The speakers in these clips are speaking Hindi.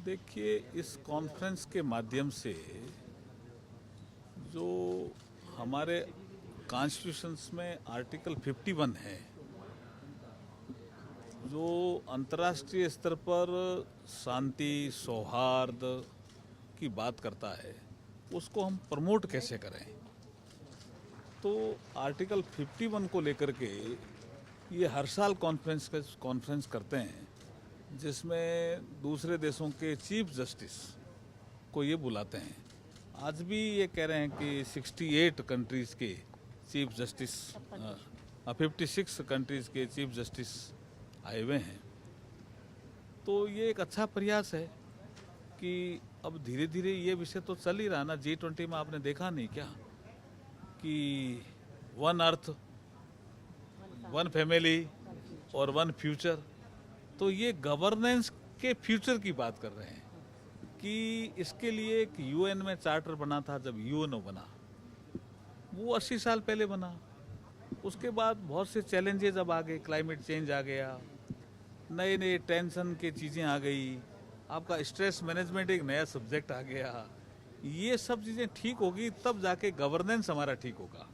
देखिए, इस कॉन्फ्रेंस के माध्यम से जो हमारे कॉन्स्टिट्यूशंस में आर्टिकल 51 है, जो अंतर्राष्ट्रीय स्तर पर शांति सौहार्द की बात करता है, उसको हम प्रमोट कैसे करें। तो आर्टिकल 51 को लेकर के ये हर साल कॉन्फ्रेंस करते हैं, जिसमें दूसरे देशों के चीफ जस्टिस को ये बुलाते हैं। आज भी ये कह रहे हैं कि 68 कंट्रीज़ के चीफ जस्टिस 56 कंट्रीज़ के चीफ जस्टिस आए हुए हैं। तो ये एक अच्छा प्रयास है कि अब धीरे धीरे ये विषय तो चल ही रहा ना। G20 में आपने देखा नहीं क्या कि वन अर्थ, वन फैमिली और वन फ्यूचर। तो ये गवर्नेंस के फ्यूचर की बात कर रहे हैं कि इसके लिए एक यूएन में चार्टर बना था। जब यूएनओ बना वो 80 साल पहले बना। उसके बाद बहुत से चैलेंजेस अब आ गए, क्लाइमेट चेंज आ गया, नए नए टेंशन की चीज़ें आ गई, आपका स्ट्रेस मैनेजमेंट एक नया सब्जेक्ट आ गया। ये सब चीज़ें ठीक होगी तब जाके गवर्नेंस हमारा ठीक होगा।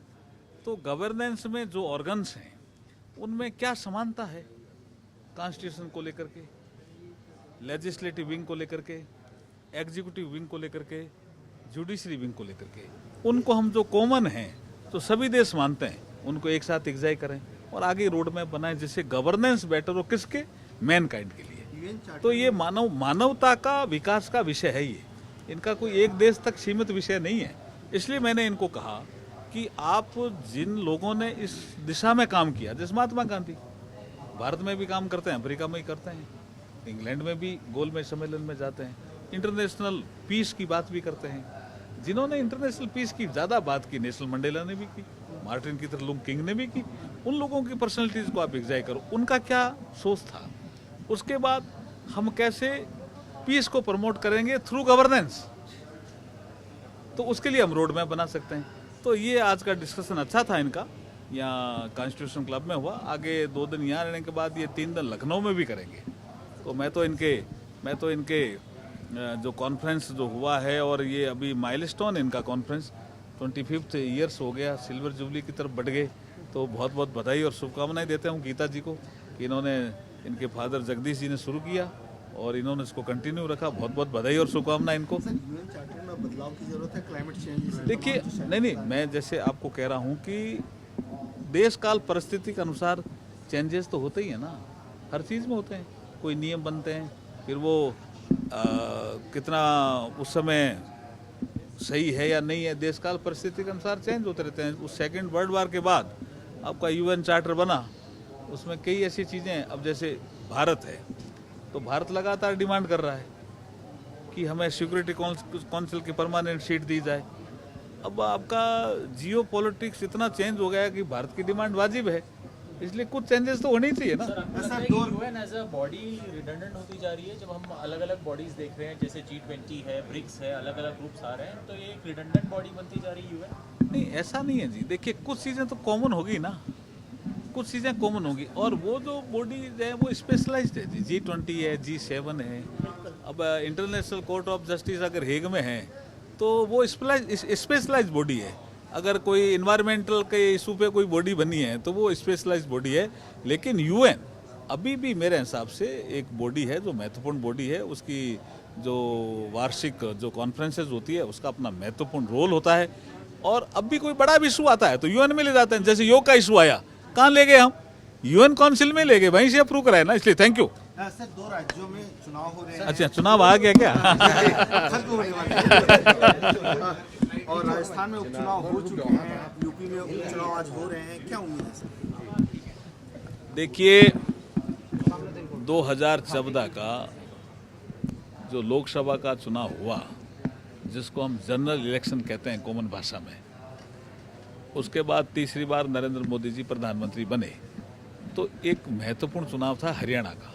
तो गवर्नेंस में जो ऑर्गन्स हैं उनमें क्या समानता है, कॉन्स्टिट्यूशन को लेकर के, लेजिस्लेटिव विंग को लेकर के, एग्जीक्यूटिव विंग को लेकर के, जुडिशरी विंग को लेकर के, उनको हम जो कॉमन हैं तो सभी देश मानते हैं, उनको एक साथ एग्जाई करें और आगे रोड मैप बनाएं जिससे गवर्नेंस बेटर हो। किसके? मैन काइंड के लिए। तो ये मानवता का विकास का विषय है। ये इनका कोई एक देश तक सीमित विषय नहीं है। इसलिए मैंने इनको कहा कि आप जिन लोगों ने इस दिशा में काम किया, जैसे महात्मा गांधी भारत में भी काम करते हैं, अफ्रीका में ही करते हैं, इंग्लैंड में भी गोलमेज सम्मेलन में जाते हैं, इंटरनेशनल पीस की बात भी करते हैं। जिन्होंने इंटरनेशनल पीस की ज़्यादा बात की, नेल्सन मंडेला ने भी की, मार्टिन लूथर किंग ने भी की। उन लोगों की पर्सनैलिटीज़ को आप एग्जाई करो, उनका क्या सोच था। उसके बाद हम कैसे पीस को प्रमोट करेंगे थ्रू गवर्नेंस, तो उसके लिए हम रोड मैप बना सकते हैं। तो ये आज का डिस्कशन अच्छा था इनका, यहाँ कॉन्स्टिट्यूशन क्लब में हुआ। आगे 2 दिन यहाँ रहने के बाद ये 3 दिन लखनऊ में भी करेंगे। तो मैं तो इनके जो कॉन्फ्रेंस जो हुआ है, और ये अभी माइलस्टोन इनका कॉन्फ्रेंस 25th ईयर्स हो गया, सिल्वर जुबली की तरफ बढ़ गए। तो बहुत बहुत बधाई और शुभकामनाएं देते हूँ गीता जी को कि इन्होंने, इनके फादर जगदीश जी ने शुरू किया और इन्होंने इसको कंटिन्यू रखा। बहुत बहुत बधाई और शुभकामनाएं इनको। यूएन चार्टर में बदलाव की जरूरत है, क्लाइमेट चेंज। देखिए, नहीं, मैं जैसे आपको कह रहा हूँ कि देश काल परिस्थिति के अनुसार चेंजेस तो होते ही है ना, हर चीज़ में होते हैं। कोई नियम बनते हैं, फिर वो कितना उस समय सही है या नहीं है, देश काल परिस्थिति के अनुसार चेंज होते रहते हैं। उस सेकेंड वर्ल्ड वार के बाद आपका यूएन चार्टर बना, उसमें कई ऐसी चीज़ें, अब जैसे भारत है तो भारत लगातार डिमांड कर रहा है कि हमें सिक्योरिटी काउंसिल की परमानेंट सीट दी जाए। अब आपका जियो पॉलिटिक्स इतना चेंज हो गया है कि भारत की डिमांड वाजिब है, इसलिए कुछ चेंजेस तो होने ही चाहिए ना। UN as a body redundant होती जा रही है। जब हम अलग अलग बॉडीज देख रहे हैं, जैसे G20 है, ब्रिक्स है, अलग अलग ग्रुप्स आ रहे हैं, तो ये एक रिडंडेंट बॉडी बनती जा रही है यूएन। नहीं, ऐसा नहीं है जी। देखिए, कुछ चीज़ें तो कॉमन होगी ना, कुछ चीज़ें कॉमन होगी, और वो जो बॉडी है वो स्पेशलाइज्ड है जी। G20 है, G7 है। अब इंटरनेशनल कोर्ट ऑफ जस्टिस अगर हेग में है तो वो स्पेशलाइज्ड बॉडी है। अगर कोई इन्वायरमेंटल के इशू पे कोई बॉडी बनी है तो वो स्पेशलाइज्ड बॉडी है। लेकिन यूएन अभी भी मेरे हिसाब से एक बॉडी है जो महत्वपूर्ण बॉडी है। उसकी जो वार्षिक जो कॉन्फ्रेंसेज होती है उसका अपना महत्वपूर्ण रोल होता है। और अब भी कोई बड़ा इशू आता है तो यूएन में ले जाते हैं। जैसे योग का इशू आया, कहाँ ले गए हम? यूएन काउंसिल में ले गए, वहीं से अप्रूव कराए ना। इसलिए थैंक यू। सर, 2 राज्यों में चुनाव हो रहे हैं। अच्छा, चुनाव आ गया क्या? खत्म होने वाले हैं। और राजस्थान में उपचुनाव हो चुके हैं, यूपी में उपचुनाव आज हो रहे हैं, क्या उम्मीद है सर? देखिए, 2014 का जो लोकसभा का चुनाव हुआ, जिसको हम जनरल इलेक्शन कहते हैं कॉमन भाषा में, उसके बाद तीसरी बार नरेंद्र मोदी जी प्रधानमंत्री बने, तो एक महत्वपूर्ण चुनाव था हरियाणा का।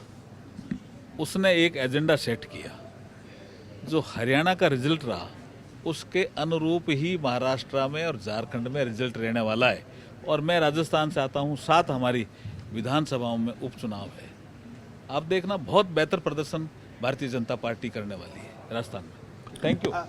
उसने एक एजेंडा सेट किया, जो हरियाणा का रिजल्ट रहा उसके अनुरूप ही महाराष्ट्र में और झारखंड में रिजल्ट रहने वाला है। और मैं राजस्थान से आता हूँ, 7 हमारी विधानसभाओं में उपचुनाव है। आप देखना, बहुत बेहतर प्रदर्शन भारतीय जनता पार्टी करने वाली है राजस्थान में। Thank you.